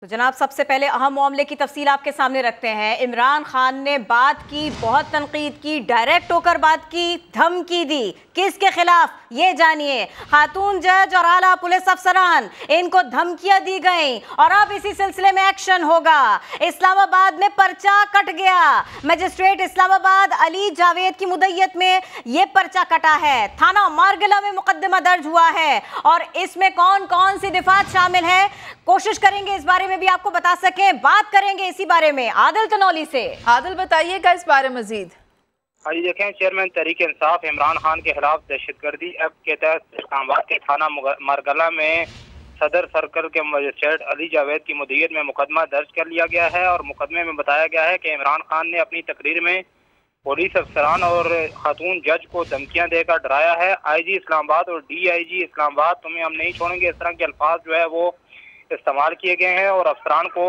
तो जनाब, सबसे पहले अहम मामले की तफसील आपके सामने रखते हैं। इमरान खान ने बात की, बहुत तनकीद की, डायरेक्ट होकर बात की, धमकी दी। किसके खिलाफ, ये जानिए। खातून जज और आला पुलिस अफसरान, इनको धमकियां दी गई और अब इसी सिलसिले में एक्शन होगा। इस्लामाबाद में पर्चा कट गया। मजिस्ट्रेट इस्लामाबाद अली जावेद की मुद्दत में ये पर्चा कटा है। थाना मारगला में मुकदमा दर्ज हुआ है और इसमें कौन कौन सी दिफात शामिल है, कोशिश करेंगे इस बारे में भी आपको बता सकें। बात करेंगे इसी बारे में आदिल तनौली से। आदिल, बताइएगा इस बारे में मजीद। हाँ जी, देखें, चेयरमैन तहरीक इंसाफ इमरान खान के खिलाफ दहशतगर्दी एक्ट के तहत इस्लामाबाद के थाना मारगला में सदर सर्कल के मजिस्ट्रेट अली जावेद की मुद्दत में मुकदमा दर्ज कर लिया गया है और मुकदमे में बताया गया है कि इमरान खान ने अपनी तकरीर में पुलिस अफसरान और खातून जज को धमकियां देकर डराया है। IG इस्लामाबाद और DIG इस्लामाबाद, तुम्हें हम नहीं छोड़ेंगे, इस तरह के अल्फाज जो है वो इस्तेमाल किए गए हैं और अफसरान को।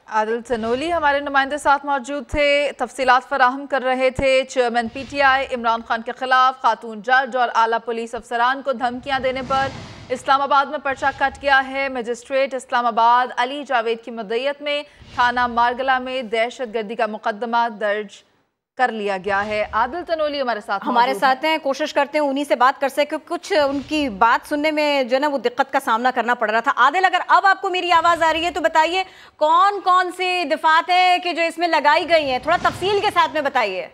आदिल तनौली हमारे नुमाइंदे साथ मौजूद थे, तफसीलात फराहम कर रहे थे। चेयरमैन PTI इमरान खान के खिलाफ खातून जज और आला पुलिस अफसरान को धमकियां देने पर इस्लामाबाद में पर्चा कट गया है। मजिस्ट्रेट इस्लामाबाद अली जावेद की मुद्दत में थाना मारगला में दहशतगर्दी का मुकदमा दर्ज कर लिया गया है। आदिल तनौली हमारे साथ हैं, कोशिश करते हैं उन्हीं से बात कर सके। कुछ उनकी बात सुनने में जो है ना वो दिक्कत का सामना करना पड़ रहा था। आदिल, अगर अब आपको मेरी आवाज़ आ रही है तो बताइए कौन कौन सी दिफात है कि जो इसमें लगाई गई हैं, थोड़ा तफसील के साथ में बताइए।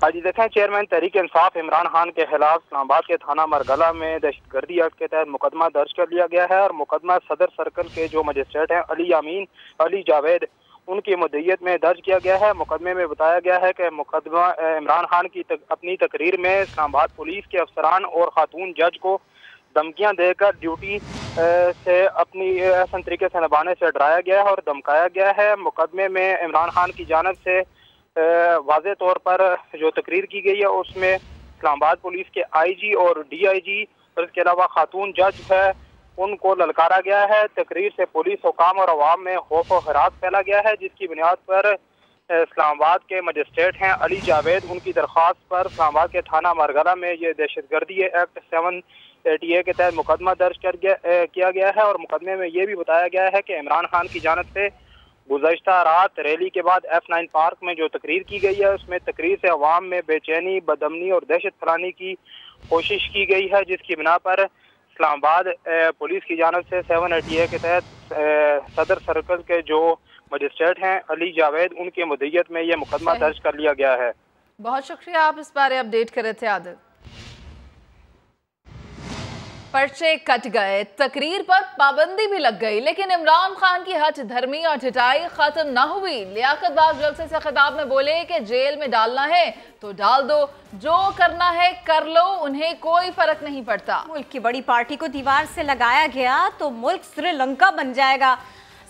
हाँ जी, देखें, चेयरमैन तहरीक इंसाफ इमरान खान के खिलाफ इस्लामाबाद के थाना मारगला में दहशतगर्दी एक्ट के तहत मुकदमा दर्ज कर लिया गया है और मुकदमा सदर सर्कल के जो मजिस्ट्रेट हैं अली जावेद, उनकी मुद्दत में दर्ज किया गया है। मुकदमे में बताया गया है कि मुकदमा इमरान खान की अपनी तकरीर में इस्लामाबाद पुलिस के अफसरान और खातून जज को धमकियां देकर ड्यूटी से अपनी ऐसा तरीके से निभाने से डराया गया है और धमकाया गया है। मुकदमे में इमरान खान की जानब से वाज़े तौर पर जो तकरीर की गई है उसमें इस्लामाबाद पुलिस के IG और DIG और इसके अलावा खातून जज है उनको ललकारा गया है। तकरीर से पुलिस हुकाम और अवाम में खौफ और हरास फैला गया है, जिसकी बुनियाद पर इस्लामाबाद के मजिस्ट्रेट हैं अली जावेद, उनकी दरख्वास्त पर इस्लामाबाद के थाना मारगला में ये दहशतगर्दी एक्ट 780A के तहत मुकदमा दर्ज किया गया है और मुकदमे में ये भी बताया गया है कि इमरान खान की जानब से गुज़श्ता रात रैली के बाद F9 पार्क में जो तकरीर की गई है उसमें तकरीर से अवाम में बेचैनी, बदअमनी और दहशत फैलाने की कोशिश की गई है, जिसकी बिना पर इस्लामाबाद पुलिस की जानब से 780A के तहत सदर सर्कल के जो मजिस्ट्रेट हैं अली जावेद, उनकी मुद्दत में यह मुकदमा दर्ज कर लिया गया है। बहुत शुक्रिया, आप इस बारे अपडेट कर रहे थे आदिल। पर्चे कट गए, तकरीर पर पाबंदी भी लग गई, लेकिन इमरान खान की हठ धर्मी और ढिठाई खत्म ना हुई। लियाकत बाग जलसे से खिताब में बोले कि जेल में डालना है तो डाल दो, जो करना है कर लो, उन्हें कोई फर्क नहीं पड़ता। मुल्क की बड़ी पार्टी को दीवार से लगाया गया तो मुल्क श्रीलंका बन जाएगा।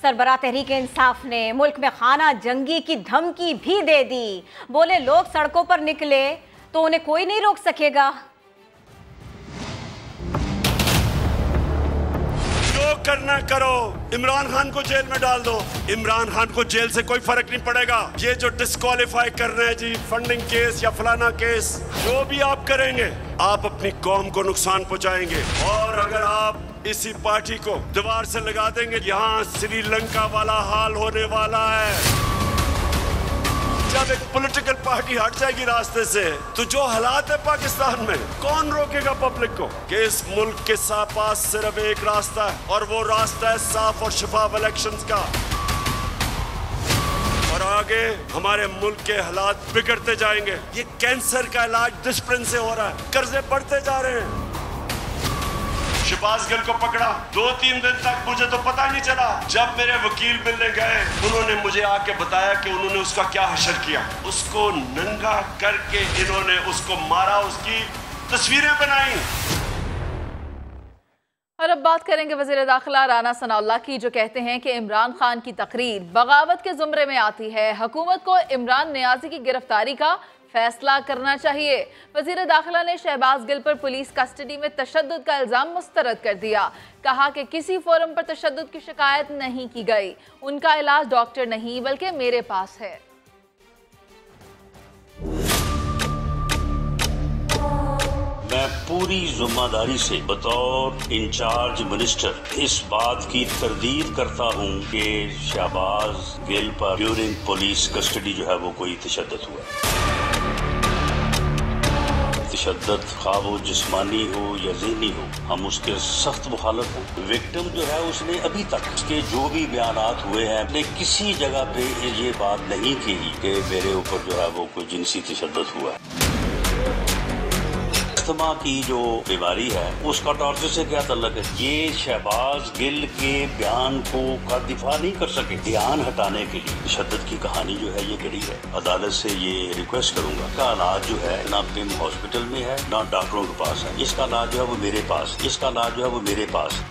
सरबराह तहरीक इंसाफ ने मुल्क में खाना जंगी की धमकी भी दे दी। बोले लोग सड़कों पर निकले तो उन्हें कोई नहीं रोक सकेगा। जो करना करो, इमरान खान को जेल में डाल दो, इमरान खान को जेल से कोई फर्क नहीं पड़ेगा। ये जो डिस्क्वालीफाई कर रहे हैं जी, फंडिंग केस या फलाना केस, जो भी आप करेंगे आप अपनी कौम को नुकसान पहुंचाएंगे। और अगर आप इसी पार्टी को दीवार से लगा देंगे, यहाँ श्रीलंका वाला हाल होने वाला है। जब एक पॉलिटिकल पार्टी हट जाएगी रास्ते से तो जो हालात है पाकिस्तान में, कौन रोकेगा पब्लिक को? कि इस मुल्क के पास सिर्फ एक रास्ता है और वो रास्ता है साफ और शफाफ इलेक्शंस का। और आगे हमारे मुल्क के हालात बिगड़ते जाएंगे। ये कैंसर का इलाज डिसिप्लिन से हो रहा है, कर्जे बढ़ते जा रहे हैं। शहबाज गिल को पकड़ा, 2-3 दिन तक मुझे तो पता नहीं चला। जब मेरे वकील मिलने गए, उन्होंने मुझे आके बताया कि उन्होंने उसका क्या हशर किया। उसको नंगा करके इन्होंने उसको मारा, उसकी तस्वीरें बनाई। और अब बात करेंगे वज़ीर दाखिला राना सनाउल्लाह की, जो कहते हैं कि इमरान खान की तकरीर बगावत के ज़ुमरे में आती है। हुकूमत को इमरान नियाज़ी की गिरफ्तारी का फैसला करना चाहिए। वज़ीर दाखिला ने शहबाज गिल पर पुलिस कस्टडी में तशद्दुद का इल्ज़ाम मुस्तरद कर दिया। कहा कि किसी फोरम पर तशद्दुद की शिकायत नहीं की गई, उनका इलाज डॉक्टर नहीं बल्कि मेरे पास है। मैं पूरी जिम्मेदारी से बतौर इंचार्ज मिनिस्टर इस बात की तरदीद करता हूँ कि शहबाज गिल पर ड्यूरिंग पुलिस कस्टडी जो है वो कोई तशद्दुद हुआ। तशद्दुद खा वो जिस्मानी हो या ज़हनी हो, हम उसके सख्त मुखालिफ हैं। विक्टिम जो है उसने अभी तक उसके जो भी बयानात हुए हैं ने किसी जगह पे ये बात नहीं की कि मेरे ऊपर जो है वो कोई जिनसी तशद्दुद हुआ। अस्थमा की जो बीमारी है उसका टॉर्चर से क्या ताल्लुक है? ये शहबाज गिल के बयान का दिफा नहीं कर सके। ध्यान हटाने के लिए तशद्दुद की कहानी जो है ये कड़ी है। अदालत से ये रिक्वेस्ट करूंगा, इसका इलाज जो है ना पिम हॉस्पिटल में है ना डॉक्टरों के पास है। इसका इलाज जो है वो मेरे पास, इसका इलाज जो है वो मेरे पास।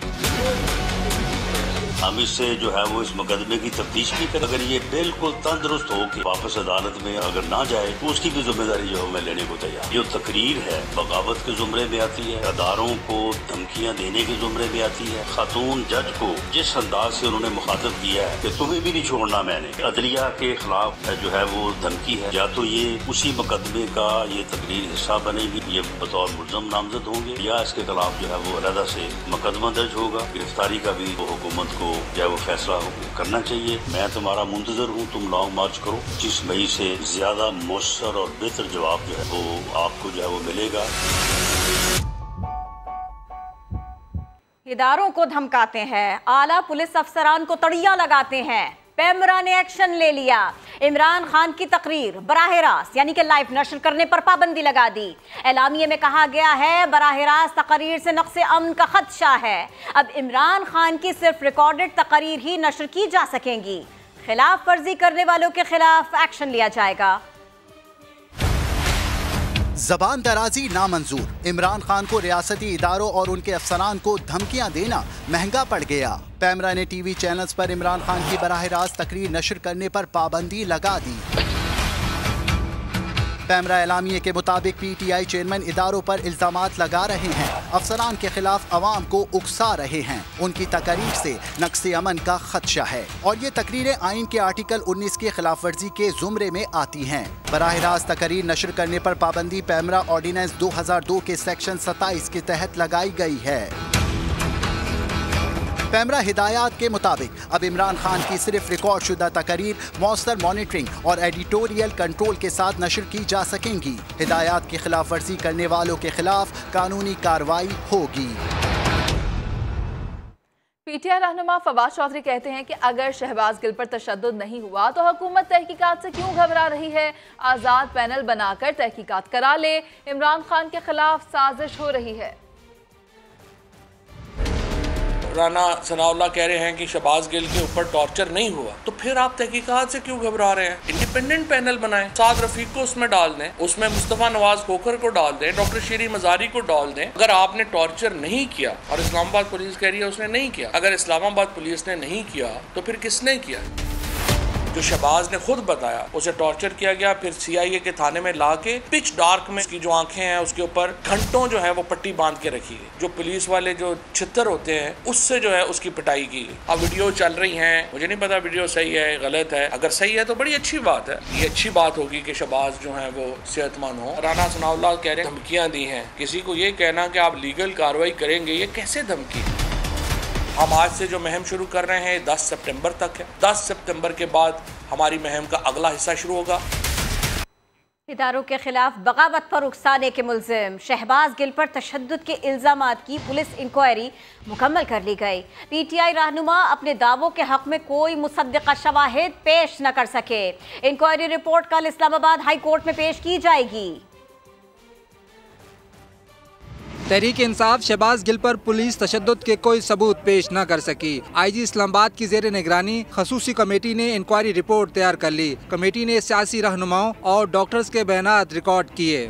हम इससे जो है वो इस मुकदमे की तफ्तीश भी कर, अगर ये बिल्कुल तंदुरुस्त हो कि वापस अदालत में अगर ना जाए तो उसकी भी जिम्मेदारी जो है मैं लेने को तैयार। जो तकरीर है बगावत के जुमरे में आती है, अदारों को धमकियां देने के जुमरे में आती है। खातून जज को जिस अंदाज से उन्होंने मुखातब किया है कि तुम्हें भी नहीं छोड़ना मैंने, अदलिया के खिलाफ जो है वो धमकी है। या तो ये उसी मुकदमे का ये तकरीर हिस्सा बनेगी, ये बतौर मुल्ज़म नामजद होंगे, या इसके खिलाफ जो है वो अलहदा से मुकदमा दर्ज होगा। गिरफ्तारी का भी वो हुकूमत को जो है वो फैसला करना चाहिए। मैं तुम्हारा मुंतजर हूँ, तुम लॉन्ग मार्च करो। 25 मई से ज्यादा मौसर और बेहतर जवाब जो है वो आपको जो है वो मिलेगा। इदारों को धमकाते हैं, आला पुलिस अफसरान को तड़िया लगाते हैं। पैमरा ने एक्शन ले लिया। इमरान खान की तकरीर बराह रास्त यानी कि लाइव नशर करने पर पाबंदी लगा दी। एलामिये में कहा गया है बराह रास्त तकरीर से नक्से अमन का खदशा है। अब इमरान खान की सिर्फ रिकॉर्डेड तकरीर ही नशर की जा सकेंगी। खिलाफ वर्जी करने वालों के खिलाफ एक्शन लिया जाएगा। ज़बान दराजी नामंजूर। इमरान खान को रियासती इदारों और उनके अफसरान को धमकियां देना महंगा पड़ गया। पैमरा ने टीवी चैनल्स पर इमरान खान की बराह रास्त तकरीर नशर करने पर पाबंदी लगा दी। पैमरा एलामिये के मुताबिक PTI चेयरमैन इदारों पर इल्जामात लगा रहे हैं, अफसरान के खिलाफ अवाम को उकसा रहे हैं। उनकी तकरीर से नक्से अमन का खदशा है और ये तकरीरें आइन के आर्टिकल 19 की खिलाफ वर्जी के जुमरे में आती हैं। बराह रास्त तकरीर नशर करने पर पाबंदी पैमरा ऑर्डिनेंस 2002 के सेक्शन 27 के तहत लगाई गई है। पैमरा हिदायत के मुताबिक अब इमरान खान की सिर्फ रिकॉर्ड शुदा तकरीर मौसर मॉनिटरिंग और एडिटोरियल कंट्रोल के साथ नशर की जा सकेंगी। हिदायत की खिलाफ वर्जी करने वालों के खिलाफ कानूनी कार्रवाई होगी। PTI रहनुमा फवाद चौधरी कहते हैं कि अगर शहबाज गिल पर तशद्दुद नहीं हुआ तो हुकूमत तहकीकात से क्यों घबरा रही है? आज़ाद पैनल बनाकर तहकीकात करा ले। इमरान खान के खिलाफ साजिश हो रही है। राना सनाउल्लाह कह रहे हैं कि शहबाज गिल के ऊपर टॉर्चर नहीं हुआ, तो फिर आप तहकीकात से क्यों घबरा रहे हैं? इंडिपेंडेंट पैनल बनाएं, साद रफीक को उसमें डाल दें, उसमें मुस्तफ़ा नवाज खोखर को डाल दें, डॉक्टर शीरी मजारी को डाल दें। अगर आपने टॉर्चर नहीं किया, और इस्लामाबाद पुलिस कह रही है उसने नहीं किया, अगर इस्लामाबाद पुलिस ने नहीं किया तो फिर किसने किया? जो शहबाज ने खुद बताया उसे टॉर्चर किया गया, फिर CIA के थाने में ला के पिच डार्क में उसकी जो आंखें हैं उसके ऊपर घंटों जो है वो पट्टी बांध के रखी गई। जो पुलिस वाले जो छितर होते हैं उससे जो है उसकी पिटाई की गई। अब वीडियो चल रही हैं, मुझे नहीं पता वीडियो सही है गलत है। अगर सही है तो बड़ी अच्छी बात है, ये अच्छी बात होगी कि शहबाज जो है वो सेहतमंद हो। राना सनाउल्लाह कह रहे हैं धमकियाँ दी हैं, किसी को ये कहना कि आप लीगल कार्रवाई करेंगे, ये कैसे धमकी? हम आज से जो मुहिम शुरू कर रहे हैं 10 सितंबर तक है। 10 सितंबर के बाद हमारी मुहिम का अगला हिस्सा शुरू होगा। इदारों के खिलाफ बगावत पर उकसाने के मुल्जिम शहबाज गिल पर तशद्दुद के इल्जामात की पुलिस इंक्वायरी मुकम्मल कर ली गई। PTI रहनुमा अपने दावों के हक में कोई मुसद्दिक़ा शवाहिद पेश न कर सके। इंक्वायरी रिपोर्ट कल इस्लामाबाद हाई कोर्ट में पेश की जाएगी। तहरीक इंसाफ शहबाज गिल पर पुलिस तशद्दुद के कोई सबूत पेश न कर सकी। IG इस्लामाबाद की ज़ेर निगरानी खसूसी कमेटी ने इंक्वायरी रिपोर्ट तैयार कर ली। कमेटी ने सियासी रहनुमाओं और डॉक्टर्स के बयानात रिकॉर्ड किए।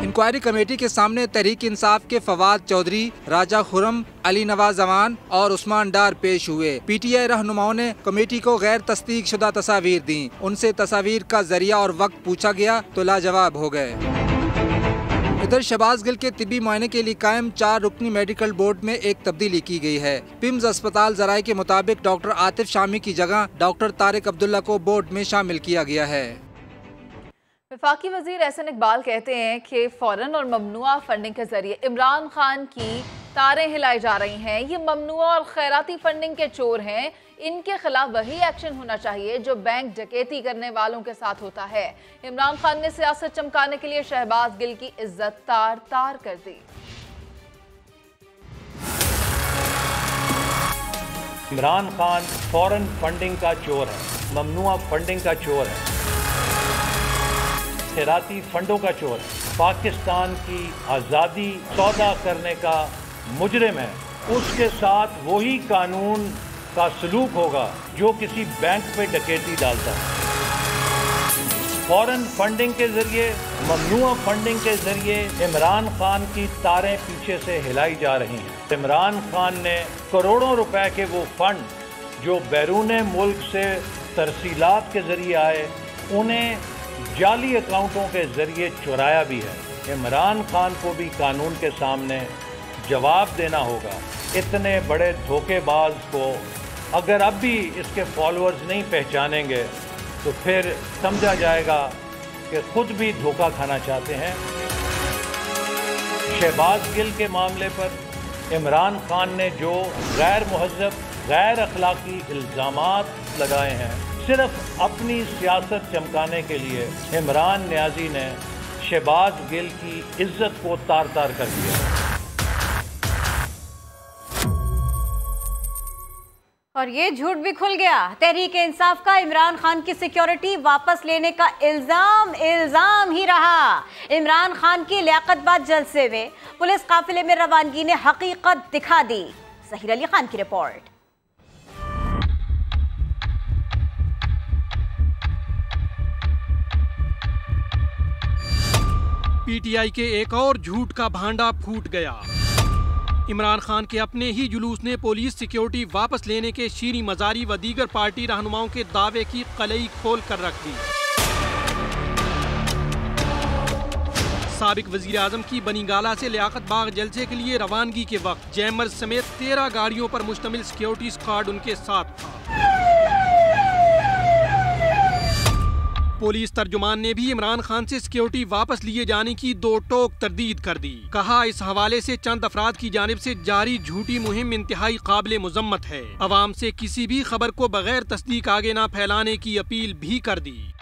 इंक्वायरी कमेटी के सामने तहरीक इंसाफ के फवाद चौधरी, राजा खुरम, अली नवाज जमान और उस्मान डार पेश हुए। PTI रहनुमाओं ने कमेटी को गैर तस्दीक शुदा तस्वीर दी। उनसे तस्वीर का जरिया और वक्त पूछा गया तो लाजवाब हो गए। इधर शहबाज गिल के तिब्बी मुआयने के लिए कायम 4 रुकनी मेडिकल बोर्ड में एक तब्दीली की गई है। पिम्स अस्पताल जराये के मुताबिक डॉक्टर आतिफ शामी की जगह डॉक्टर तारिक अब्दुल्ला को बोर्ड में शामिल किया गया है। वफाकी वजीर एहसन इकबाल कहते हैं कि फौरन और ममनुआ फंडिंग के जरिए इमरान खान की तारें हिलाई जा रही हैं। ये ममनुआ और खैराती फंडिंग के चोर हैं। इनके खिलाफ वही एक्शन होना चाहिए जो बैंक डकैती करने वालों के साथ होता है। इमरान खान ने सियासत चमकाने के लिए शहबाज गिल की इज्जत तार तार कर दी। इमरान खान फॉरेन फंडिंग का चोर है, ममनुआ फंडिंग का चोर है, खैराती फंडों का चोर है, पाकिस्तान की आज़ादी सौदा करने का मुजरिम है। उसके साथ वही कानून का सलूक होगा जो किसी बैंक पे डकैती डालता है। फॉरेन फंडिंग के जरिए, ममनुआ फंडिंग के जरिए इमरान खान की तारें पीछे से हिलाई जा रही हैं। इमरान खान ने करोड़ों रुपए के वो फंड जो बैरून मुल्क से तरसीलात के जरिए आए, उन्हें जाली अकाउंटों के जरिए चुराया भी है। इमरान खान को भी कानून के सामने जवाब देना होगा। इतने बड़े धोखेबाज को अगर अब भी इसके फॉलोअर्स नहीं पहचानेंगे तो फिर समझा जाएगा कि खुद भी धोखा खाना चाहते हैं। शहबाज गिल के मामले पर इमरान खान ने जो गैर मुहज़्ज़ब, गैर अखलाकी इल्ज़ामात लगाए हैं, सिर्फ अपनी सियासत चमकाने के लिए इमरान न्याजी ने शहबाज गिल की इज्जत को तार तार कर दिया। और ये झूठ भी खुल गया। तहरीक इंसाफ का इमरान खान की सिक्योरिटी वापस लेने का इल्जाम ही रहा। इमरान खान की लियाकतबाद जलसे में पुलिस काफिले में रवानगी ने हकीकत दिखा दी। ज़हीर अली खान की रिपोर्ट। पीटीआई के एक और झूठ का भांडा फूट गया। इमरान खान के अपने ही जुलूस ने पुलिस सिक्योरिटी वापस लेने के शीरी मजारी व दीगर पार्टी रहनुमाओं के दावे की कलई खोल कर रख दी। साबिक वजीर आजम की बनीगाला से लियाकत बाग जलसे के लिए रवानगी के वक्त जैमर समेत 13 गाड़ियों पर मुश्तमिल सिक्योरिटी स्क्वाड उनके साथ था। पुलिस तर्जुमान ने भी इमरान खान से सिक्योरिटी वापस लिए जाने की दो टोक तरदीद कर दी। कहा, इस हवाले से चंद अफराद की जानिब से जारी झूठी मुहिम इंतहाई काबिल मुजम्मत है। अवाम से किसी भी खबर को बगैर तस्दीक आगे न फैलाने की अपील भी कर दी।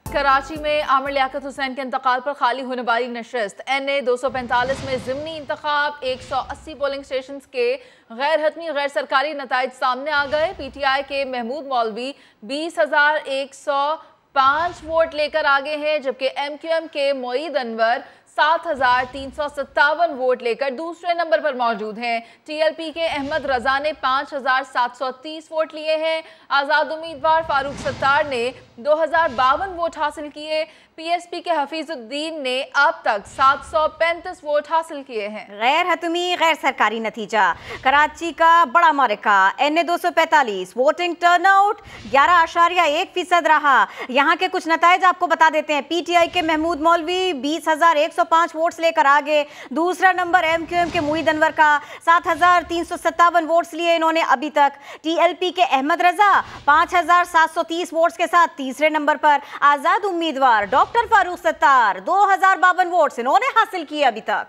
कराची में आमिर लियाकत हुसैन के इंतकाल पर खाली होने वाली नशस्त NA 245 में ज़िमनी इंतखाब 180 पोलिंग स्टेशन के गैर हतमी गैर सरकारी नताइज सामने आ गए। PTI के महमूद मौलवी 20,105 वोट लेकर आगे हैं, जबकि MQM के मोईद अनवर 7,357 वोट लेकर दूसरे नंबर पर मौजूद हैं। TLP के अहमद रजा ने 5,730 वोट लिए हैं। आज़ाद उम्मीदवार फारूक सत्तार ने 2,052 वोट हासिल किए। PSP के हफीजुद्दीन ने अब तक 735 वोट हासिल किए हैं। गैर हतमी गैर सरकारी नतीजा। कराची का बड़ा मारिका NA 245 वोटिंग टर्नआउट 11.1% रहा। यहाँ के कुछ नताइज आपको बता देते हैं। PTI के महमूद मौलवी 20,105 वोट्स लेकर आगे। दूसरा नंबर MQM के मोईद अनवर का 7,357 वोट्स लिए इन्होंने अभी तक। TLP के अहमद रजा 5,730 वोट्स के साथ तीसरे नंबर पर। आज़ाद उम्मीदवार डॉक्टर फारूक सत्तार 2,052 वोट्स इन्होंने हासिल किए अभी तक।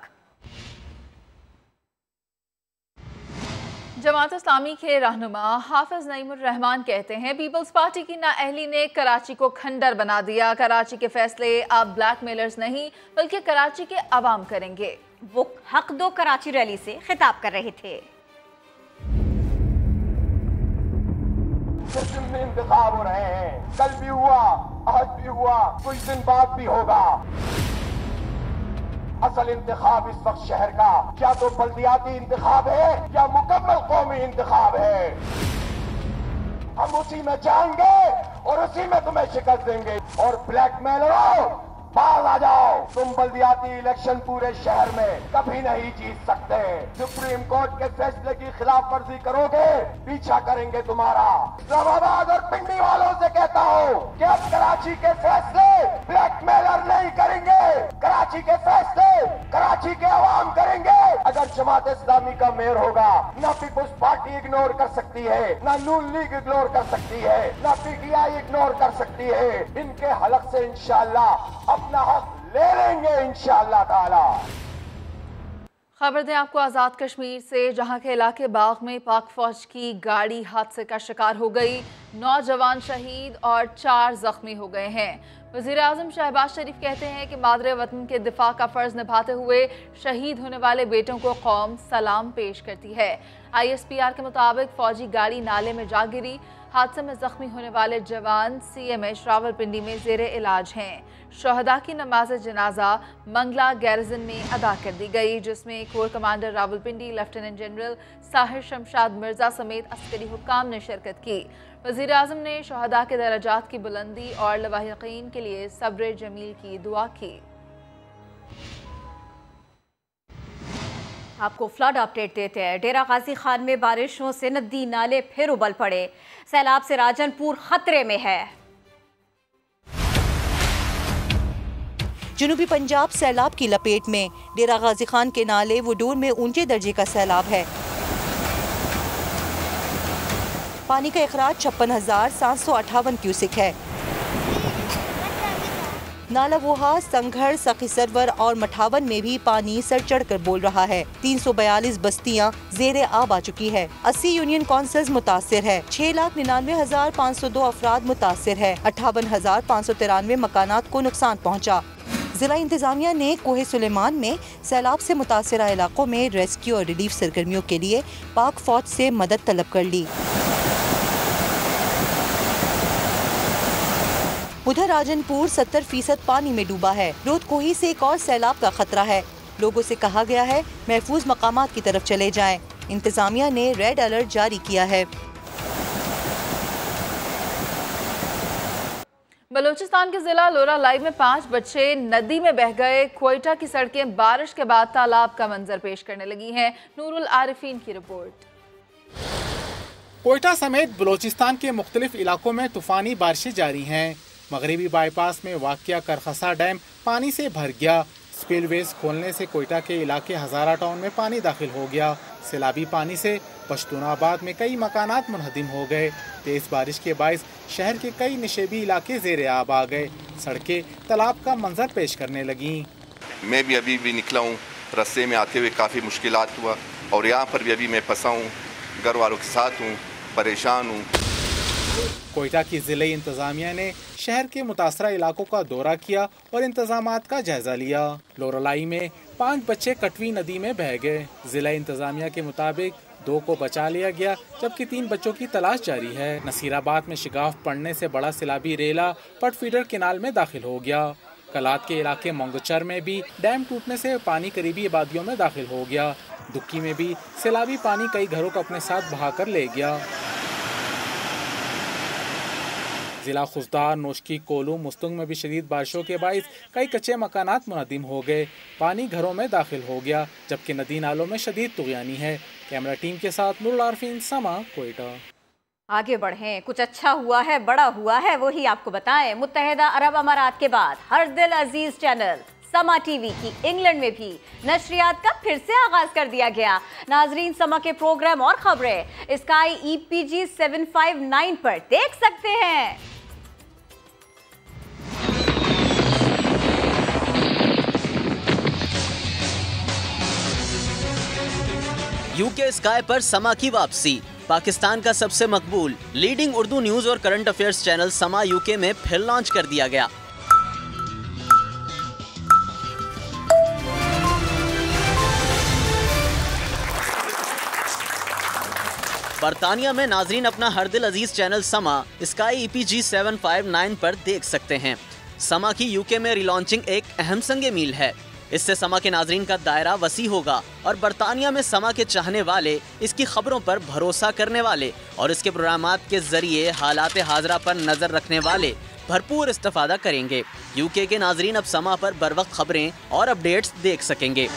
जमात इस्लामी के रहनुमा हाफिज नईमुर रहमान कहते हैं, पीपल्स पार्टी की नाअहली ने कराची को खंडर बना दिया। कराची के फैसले अब ब्लैकमेलर्स नहीं बल्कि कराची के अवाम करेंगे। वो हक दो कराची रैली से खिताब कर रहे थे। इंतखाब हो रहे हैं, कल भी हुआ, आज भी हुआ, कुछ दिन बाद भी होगा। असल इंतखाब इस वक्त शहर का क्या तो बल्दियाती इंतखाब है या मुकम्मल कौमी इंतखाब है। हम उसी में जाएंगे और उसी में तुम्हें शिकस्त देंगे। और ब्लैकमेलरों, बाहर आ जाओ। तुम बल्दियाती इलेक्शन पूरे शहर में कभी नहीं जीत सकते। सुप्रीम कोर्ट के फैसले की खिलाफ वर्जी करोगे, पीछा करेंगे तुम्हारा। इस्लामाबाद और पिंडी वालों से कहता हूँ कि अब कराची के फैसले ब्लैकमेलर नहीं करेंगे, कराची के फैसले कराची के अवाम करेंगे। अगर जमात इस्लामी का मेयर होगा, ना पीपुल्स पार्टी इग्नोर कर सकती है, ना नून लीग इग्नोर कर सकती है, ना पीटीआई इग्नोर कर सकती है। इनके हलक से इंशाअल्लाह अपना हक ले लेंगे इंशाअल्लाह ताला। खबर दें आपको आज़ाद कश्मीर से, जहां के इलाके बाग में पाक फौज की गाड़ी हादसे का शिकार हो गई। 9 जवान शहीद और 4 जख्मी हो गए हैं। वज़ीर आज़म शहबाज शरीफ कहते हैं कि मादरे वतन के दिफा का फ़र्ज़ निभाते हुए शहीद होने वाले बेटों को कौम सलाम पेश करती है। ISPR के मुताबिक फ़ौजी गाड़ी नाले में जा गिरी। हादसे में जख्मी होने वाले जवान CMH रावलपिंडी में ज़ेरे इलाज हैं। शहदा की नमाज जनाजा मंगला गैरिजन में अदा कर दी गई, जिसमें core commander Rawalpindi lieutenant general Sahir Shamshad Mirza समेत अस्करी हुक्काम ने शिरकत की। वज़ीर आज़म ने शहदा के दर्जात की बुलंदी और लवाहिकीन के लिए सब्र जमील की दुआ की। आपको फ्लड अपडेट देते हैं। डेरा गाजी खान में बारिशों से नदी नाले फिर उबल पड़े। सैलाब से राजनपुर खतरे में है। जनूबी पंजाब सैलाब की लपेट में। डेरा गाजी खान के नाले वडूर में ऊंचे दर्जे का सैलाब है। पानी का इखराज 56,758 क्यूसिक है। नाला वोहा, संघर, सखी सरवर और मठावन में भी पानी सर चढ़ कर बोल रहा है। 342 बस्तियां जेरे आब आ चुकी है। 80 यूनियन काउंसिल्स मुतासिर है। 6,99,502 अफराद मुतासिर है। 58,593 मकानात को नुकसान पहुँचा। जिला इंतजामिया ने कोहे सुलेमान में सैलाब से मुतासिरा इलाकों में रेस्क्यू और रिलीफ सरगर्मियों के लिए पाक फौज से मदद तलब कर ली। उधर राजनपुर 70% पानी में डूबा है। रोदकोही से एक और सैलाब का खतरा है। लोगों से कहा गया है महफूज मकामात की तरफ चले जाएं। इंतजामिया ने रेड अलर्ट जारी किया है। बलूचिस्तान के जिला लोरालाई में 5 बच्चे नदी में बह गए। क्वेटा की सड़कें बारिश के बाद तालाब का मंजर पेश करने लगी हैं। नूरुल आरिफीन की रिपोर्ट। क्वेटा समेत बलूचिस्तान के मुख्तलिफ इलाकों में तूफानी बारिशें जारी हैं। मगरबी बाईपास में वाक़िया करखसा डैम पानी से भर गया। स्पिलवेज खोलने से क्वेटा के इलाके हज़ारा टाउन में पानी दाखिल हो गया। सैलाबी पानी से पश्तूनाबाद में कई मकानात मुनहदिम हो गए। तेज बारिश के बायस शहर के कई निशेबी इलाके ज़ेरे आब आ गए। सड़कें तालाब का मंजर पेश करने लगी। मैं भी अभी निकला हूँ, रास्ते में आते हुए काफ़ी मुश्किलात हुआ और यहाँ पर भी अभी मैं फंसा हूँ, घर वालों के साथ हूँ, परेशान हूँ। क्वेटा की ज़िले इंतज़ामिया ने शहर के मुतासरा इलाकों का दौरा किया और इंतजामात का जायजा लिया। लोरालाई में 5 बच्चे कटवी नदी में बह गए। जिला इंतजामिया के मुताबिक 2 को बचा लिया गया, जबकि 3 बच्चों की तलाश जारी है। नसीराबाद में शिगाफ पड़ने से बड़ा सैलाबी रेला पट फीडर केनाल में दाखिल हो गया। कलात के इलाके मंगचर में भी डैम टूटने से पानी करीबी आबादियों में दाखिल हो गया। दुक्की में भी सैलाबी पानी कई घरों को अपने साथ बहाकर ले गया। जिला खुजदार, नोशकी, कोलू, मुस्तंग में भी शदीद बारिशों के बाइस कई कच्चे मकानात मुनहदिम हो गए। पानी घरों में दाखिल हो गया, जबकि नदी नालों में शदीद तुगयानी है। कैमरा टीम के साथ नूरुल आरिफीन, समा, क्वेटा। आगे बढ़ें, कुछ अच्छा हुआ है, बड़ा हुआ है, वही आपको बताएं। मुत्तहिदा अरब अमारात के बाद हर दिल अजीज चैनल समा टीवी की इंग्लैंड में भी नशरियात का फिर से आगाज कर दिया गया। नाजरीन, समा के प्रोग्राम और खबरें स्काई EPG 759 पर देख सकते हैं। यूके स्काई पर समा की वापसी। पाकिस्तान का सबसे मकबूल लीडिंग उर्दू न्यूज और करंट अफेयर्स चैनल समा यूके में फिर लॉन्च कर दिया गया। बरतानिया में नाजरीन अपना हर दिल अजीज चैनल समा स्काई EPG 759 पर देख सकते हैं। समा की यूके में रिलॉन्चिंग एक अहम संगे मील है। इससे समा के नाजरीन का दायरा वसी होगा और बरतानिया में समा के चाहने वाले, इसकी खबरों पर भरोसा करने वाले और इसके प्रोग्रामात के जरिए हालात हाजरा पर नजर रखने वाले भरपूर इस्तेफादा करेंगे। यूके के नाजरीन अब समा पर बर वक्त खबरें और अपडेट्स देख सकेंगे।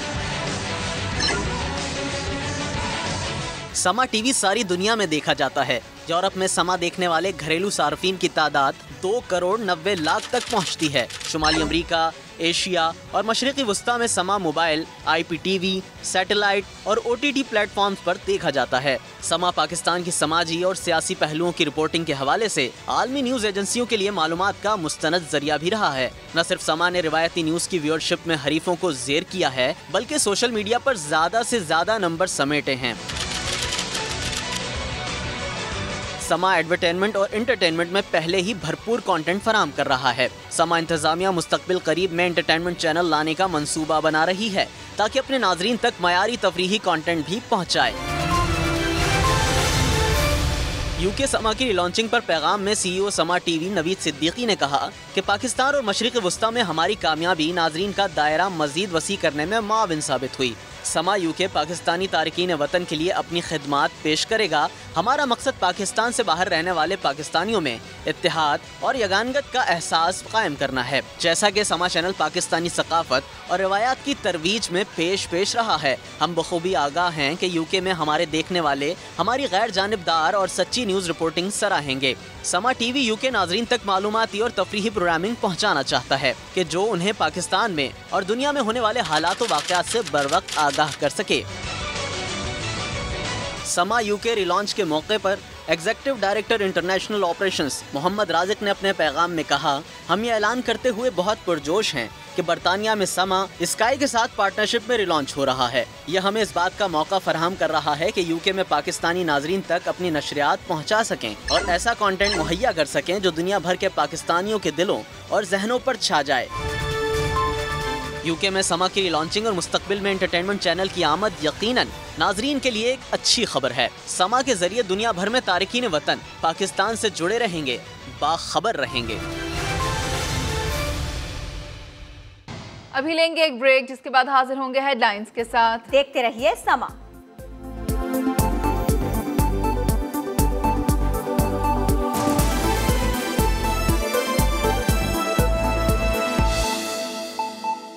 समा टीवी सारी दुनिया में देखा जाता है। यूरोप में समा देखने वाले घरेलू सार्फिन की तादाद 2,90,00,000 तक पहुंचती है। शुमाली अमेरिका, एशिया और मशरिकी वस्ता में समा मोबाइल, IPTV, सैटेलाइट और OTT प्लेटफॉर्म्स पर देखा जाता है। समा पाकिस्तान की समाजी और सियासी पहलुओं की रिपोर्टिंग के हवाले से आलमी न्यूज एजेंसियों के लिए मालूमात का मुस्तनद जरिया भी रहा है। न सिर्फ समा ने रिवायती न्यूज की व्यूअरशिप में हरीफों को जेर किया है, बल्कि सोशल मीडिया पर ज्यादा से ज्यादा नंबर समेटे हैं। समा एडवर्टाइजमेंट और एंटरटेनमेंट में पहले ही भरपूर कंटेंट फराहम कर रहा है। समा इंतजामिया मुस्तकबिल करीब में एंटरटेनमेंट चैनल लाने का मंसूबा बना रही है ताकि अपने नाजरीन तक मयारी तफरीही कंटेंट भी पहुंचाए। यूके समा की लॉन्चिंग पर पैगाम में CEO समा टीवी नवीद सिद्दीकी ने कहा कि पाकिस्तान और मशरिक़ वस्ता में हमारी कामयाबी नाजरीन का दायरा मजीद वसी करने में मुआविन साबित हुई। समा यूके पाकिस्तानी तारकीन वतन के लिए अपनी खिदमात पेश करेगा। हमारा मकसद पाकिस्तान से बाहर रहने वाले पाकिस्तानियों में इत्तेहाद और यगानगत का एहसास कायम करना है। जैसा कि समा चैनल पाकिस्तानी सकाफत और रवायात की तरवीज में पेश रहा है, हम बखूबी आगाह हैं कि यूके में हमारे देखने वाले हमारी गैर जानिबदार और सच्ची न्यूज़ रिपोर्टिंग सराहेंगे। समा टीवी यूके नाजरीन तक मालूमाती और तफरीही प्रोग्रामिंग पहुँचाना चाहता है कि जो उन्हें पाकिस्तान में और दुनिया में होने वाले हालात व वाक़यात से बर वक्त आगाह कर सके। समा यूके रिलॉन्च के मौके पर executive director international operations Mohammad Raziq ने अपने पैगाम में कहा, हम ये ऐलान करते हुए बहुत पुरजोश हैं कि बरतानिया में समा स्काई के साथ पार्टनरशिप में रिलॉन्च हो रहा है। यह हमें इस बात का मौका फराहम कर रहा है कि यूके में पाकिस्तानी नाजरीन तक अपनी नशरियात पहुंचा सकें और ऐसा कंटेंट मुहैया कर सकें जो दुनिया भर के पाकिस्तानियों के दिलों और जहनों पर छा जाए। यूके में समा की लॉन्चिंग और मुस्तकबिल में एंटरटेनमेंट चैनल की आमद यकीनन नाजरीन के लिए एक अच्छी खबर है। समा के जरिए दुनिया भर में तारकीन वतन पाकिस्तान से जुड़े रहेंगे, बाखबर रहेंगे। अभी लेंगे एक ब्रेक, जिसके बाद हाजिर होंगे हेडलाइंस के साथ। देखते रहिए समा।